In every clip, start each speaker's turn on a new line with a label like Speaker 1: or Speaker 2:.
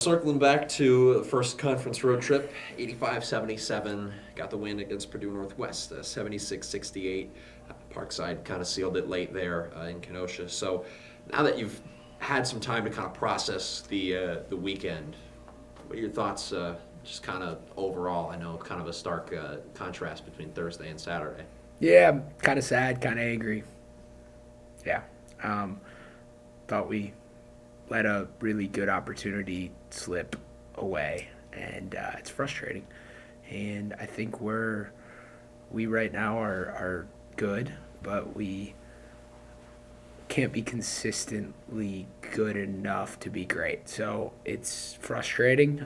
Speaker 1: Circling back to the first conference road trip, 85-77, got the win against Purdue Northwest, 76-68. Parkside kind of sealed it late there in Kenosha. So now that you've had some time to kind of process the weekend, what are your thoughts just kind of overall? I know kind of a stark contrast between Thursday and Saturday.
Speaker 2: Yeah, kind of sad, kind of angry. Yeah. Um, Thought we let a really good opportunity slip away, and it's frustrating. And I think we right now are good, but we can't be consistently good enough to be great. So it's frustrating.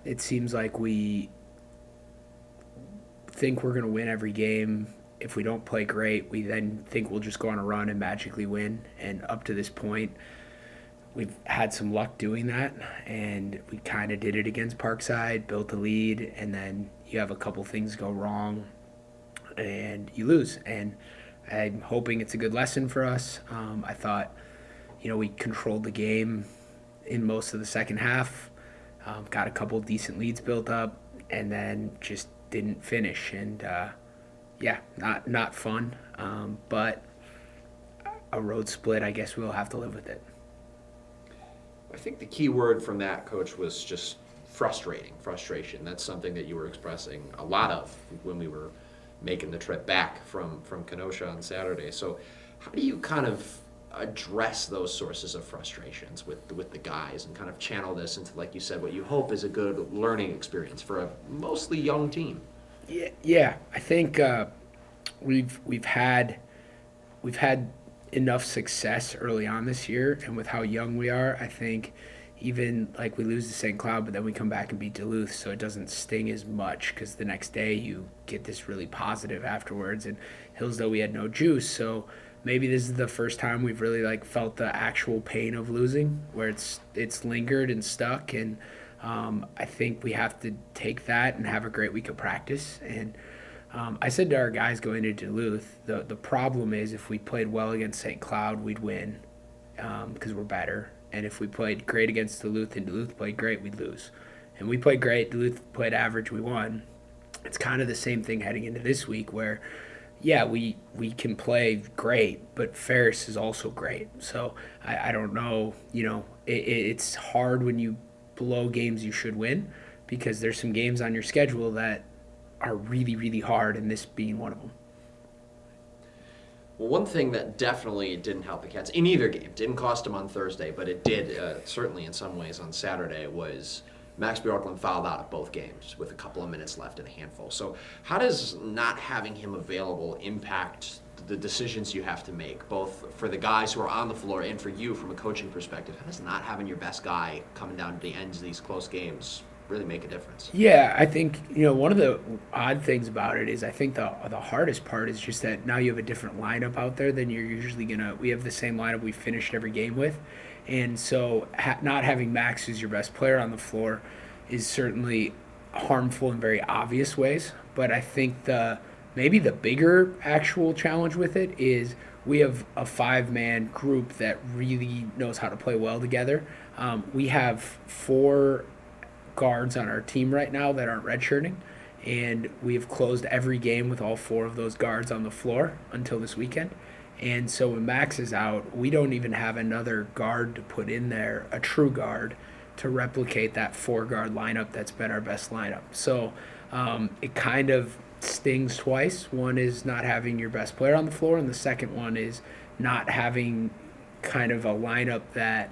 Speaker 2: It seems like we think we're going to win every game. If we don't play great, we then think we'll just go on a run and magically win. And up to this point, we've had some luck doing that, and we kind of did it against Parkside, built a lead, and then you have a couple things go wrong, and you lose. And I'm hoping it's a good lesson for us. I thought, we controlled the game in most of the second half, got a couple decent leads built up, and then just didn't finish. And yeah, not fun. But a road split, I guess we'll have to live with it.
Speaker 1: I think the key word from that, Coach, was just frustration. That's something that you were expressing a lot of when we were making the trip back from Kenosha on Saturday. So how do you kind of address those sources of frustrations with the guys and kind of channel this into, like you said, what you hope is a good learning experience for a mostly young team?
Speaker 2: Yeah. I think we've had enough success early on this year, and with how young we are, I think even like we lose to St. Cloud, but then we come back and beat Duluth, so it doesn't sting as much because the next day you get this really positive afterwards. And Hillsdale, we had no juice, so maybe this is the first time we've really like felt the actual pain of losing, where it's lingered and stuck. And I think we have to take that and have a great week of practice. And I said to our guys going into Duluth, the problem is if we played well against St. Cloud, we'd win because we're better. And if we played great against Duluth and Duluth played great, we'd lose. And we played great, Duluth played average, we won. It's kind of the same thing heading into this week where, yeah, we can play great, but Ferris is also great. So I don't know, it's hard when you blow games you should win because there's some games on your schedule that are really, really hard, and this being one of them.
Speaker 1: Well, one thing that definitely didn't help the Cats in either game, didn't cost them on Thursday, but it did certainly in some ways on Saturday, was Max Bjorklund fouled out of both games with a couple of minutes left in a handful. So how does not having him available impact the decisions you have to make, both for the guys who are on the floor and for you from a coaching perspective? How does not having your best guy coming down to the ends of these close games really make a difference?
Speaker 2: Yeah, I think one of the odd things about it is I think the hardest part is just that now you have a different lineup out there than you're usually gonna. We have the same lineup we finished every game with, and so not having Max as your best player on the floor is certainly harmful in very obvious ways. But I think maybe the bigger actual challenge with it is we have a 5-man group that really knows how to play well together. We have 4 guards on our team right now that aren't redshirting, and we have closed every game with all 4 of those guards on the floor until this weekend. And so when Max is out, we don't even have another guard to put in there, a true guard, to replicate that 4-guard lineup that's been our best lineup. So it kind of stings twice. One is not having your best player on the floor, and the second one is not having kind of a lineup that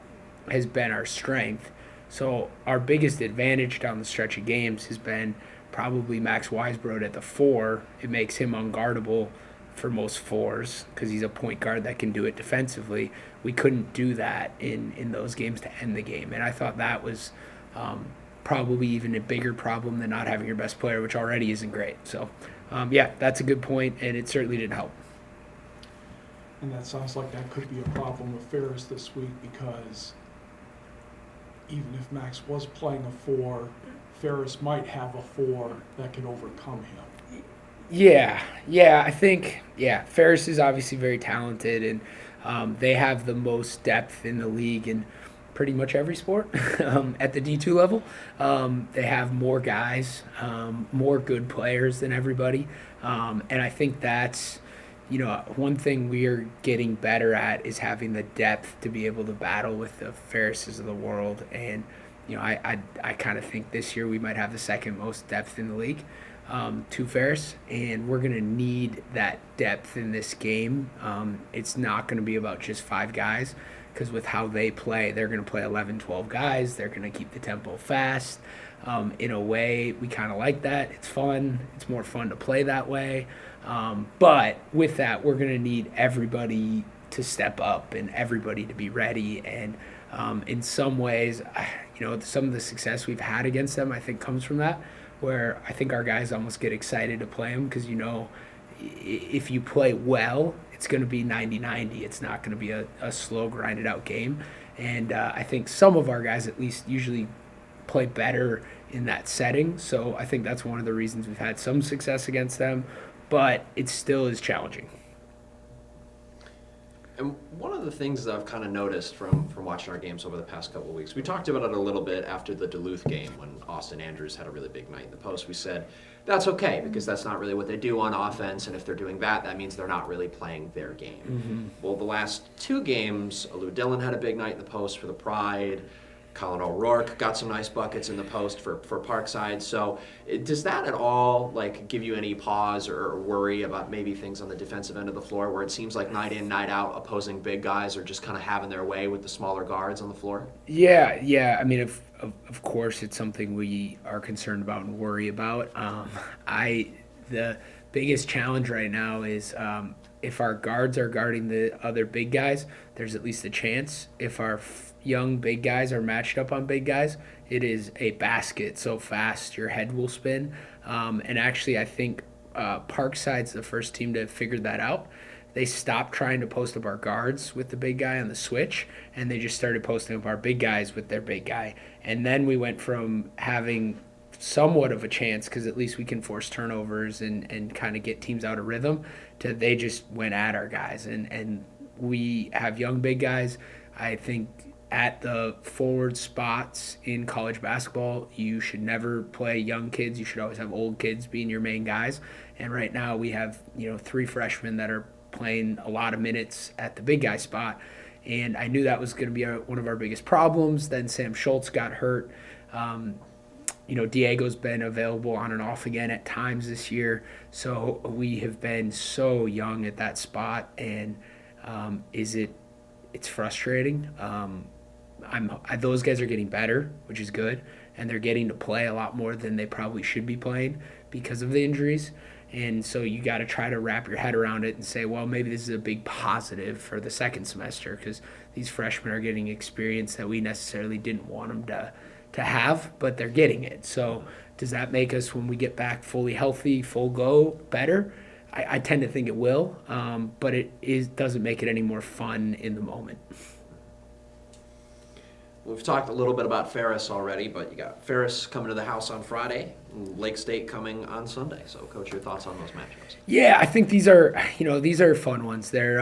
Speaker 2: has been our strength. So our biggest advantage down the stretch of games has been probably Max Weisbrod at the 4. It makes him unguardable for most 4s because he's a point guard that can do it defensively. We couldn't do that in those games to end the game. And I thought that was probably even a bigger problem than not having your best player, which already isn't great. So, yeah, that's a good point, and it certainly didn't help.
Speaker 3: And that sounds like that could be a problem with Ferris this week because even if Max was playing a 4, Ferris might have a 4 that could overcome him.
Speaker 2: Yeah, I think, Ferris is obviously very talented, and they have the most depth in the league, and pretty much every sport at the D2 level. They have more guys, more good players than everybody. And I think that's, one thing we are getting better at is having the depth to be able to battle with the Ferrises of the world. And, I kind of think this year we might have the second most depth in the league to Ferris, and we're going to need that depth in this game. It's not going to be about just 5 guys, because with how they play, they're going to play 11, 12 guys. They're going to keep the tempo fast. In a way, we kind of like that. It's fun. It's more fun to play that way. But with that, we're going to need everybody to step up and everybody to be ready. And in some ways, some of the success we've had against them, I think, comes from that, where I think our guys almost get excited to play them because, if you play well, it's going to be 90-90. It's not going to be a slow, grinded out game. And I think some of our guys at least usually play better in that setting. So I think that's one of the reasons we've had some success against them, but it still is challenging.
Speaker 1: And one of the things that I've kind of noticed from watching our games over the past couple of weeks, we talked about it a little bit after the Duluth game when Austin Andrews had a really big night in the post. We said, that's okay, because that's not really what they do on offense, and if they're doing that, that means they're not really playing their game. Mm-hmm. Well, the last 2 games, Alou Dillon had a big night in the post for the Pride. Colin O'Rourke got some nice buckets in the post for Parkside. So does that at all give you any pause or worry about maybe things on the defensive end of the floor where it seems like night in, night out, opposing big guys are just kind of having their way with the smaller guards on the floor?
Speaker 2: Yeah. I mean, of course, it's something we are concerned about and worry about. The biggest challenge right now is if our guards are guarding the other big guys, there's at least a chance. If our young big guys are matched up on big guys, it is a basket so fast your head will spin. And actually, I think Parkside's the first team to have figured that out. They stopped trying to post up our guards with the big guy on the switch, and they just started posting up our big guys with their big guy. And then we went from having somewhat of a chance, because at least we can force turnovers and kind of get teams out of rhythm, to they just went at our guys. And we have young big guys. I think at the forward spots in college basketball, you should never play young kids. You should always have old kids being your main guys. And right now we have 3 freshmen that are playing a lot of minutes at the big guy spot. And I knew that was going to be one of our biggest problems. Then Sam Schultz got hurt. Diego's been available on and off again at times this year. So we have been so young at that spot. And it's frustrating. Those guys are getting better, which is good, and they're getting to play a lot more than they probably should be playing because of the injuries. And so you got to try to wrap your head around it and say, well, maybe this is a big positive for the second semester, because these freshmen are getting experience that we necessarily didn't want them to have, but they're getting it. So does that make us, when we get back fully healthy, full go, better? I tend to think it will, but it doesn't make it any more fun in the moment.
Speaker 1: We've talked a little bit about Ferris already, but you got Ferris coming to the house on Friday, and Lake State coming on Sunday. So, Coach, your thoughts on those matchups?
Speaker 2: Yeah, I think these are fun ones. They're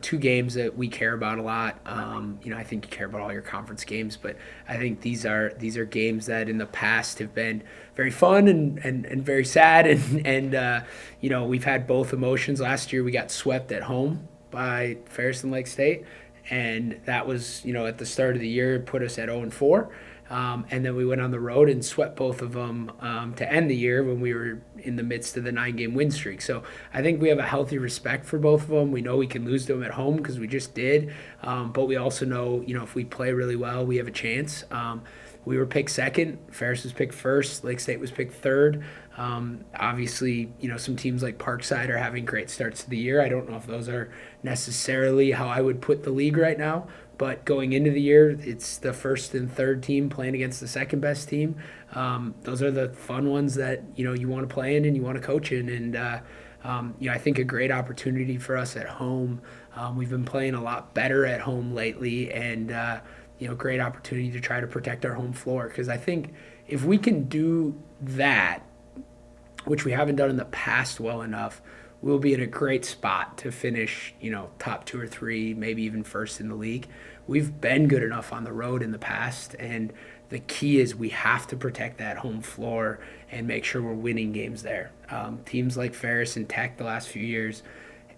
Speaker 2: 2 games that we care about a lot. I think you care about all your conference games, but I think these are games that in the past have been very fun and very sad, and we've had both emotions. Last year we got swept at home by Ferris and Lake State. And that was, at the start of the year, put us at 0-4. And then we went on the road and swept both of them to end the year when we were in the midst of the 9-game win streak. So I think we have a healthy respect for both of them. We know we can lose to them at home because we just did. But we also know, if we play really well, we have a chance. We were picked second. Ferris was picked first. Lake State was picked third. Obviously, some teams like Parkside are having great starts to the year. I don't know if those are necessarily how I would put the league right now, but going into the year, it's the first and third team playing against the second best team. Those are the fun ones that, you want to play in and you want to coach in. And, I think a great opportunity for us at home. We've been playing a lot better at home lately, and, great opportunity to try to protect our home floor. Because I think if we can do that, which we haven't done in the past well enough, we'll be in a great spot to finish, top 2 or 3, maybe even first in the league, we've been good enough on the road in the past, and the key is we have to protect that home floor and make sure we're winning games there. Teams like Ferris and Tech the last few years,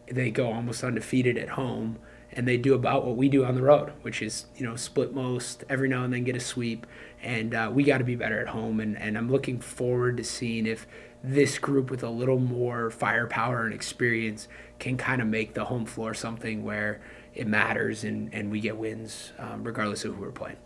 Speaker 2: they go almost undefeated at home, and they do about what we do on the road, which is, split most, every now and then get a sweep, and we got to be better at home. And I'm looking forward to seeing if this group with a little more firepower and experience can kind of make the home floor something where it matters and we get wins regardless of who we're playing.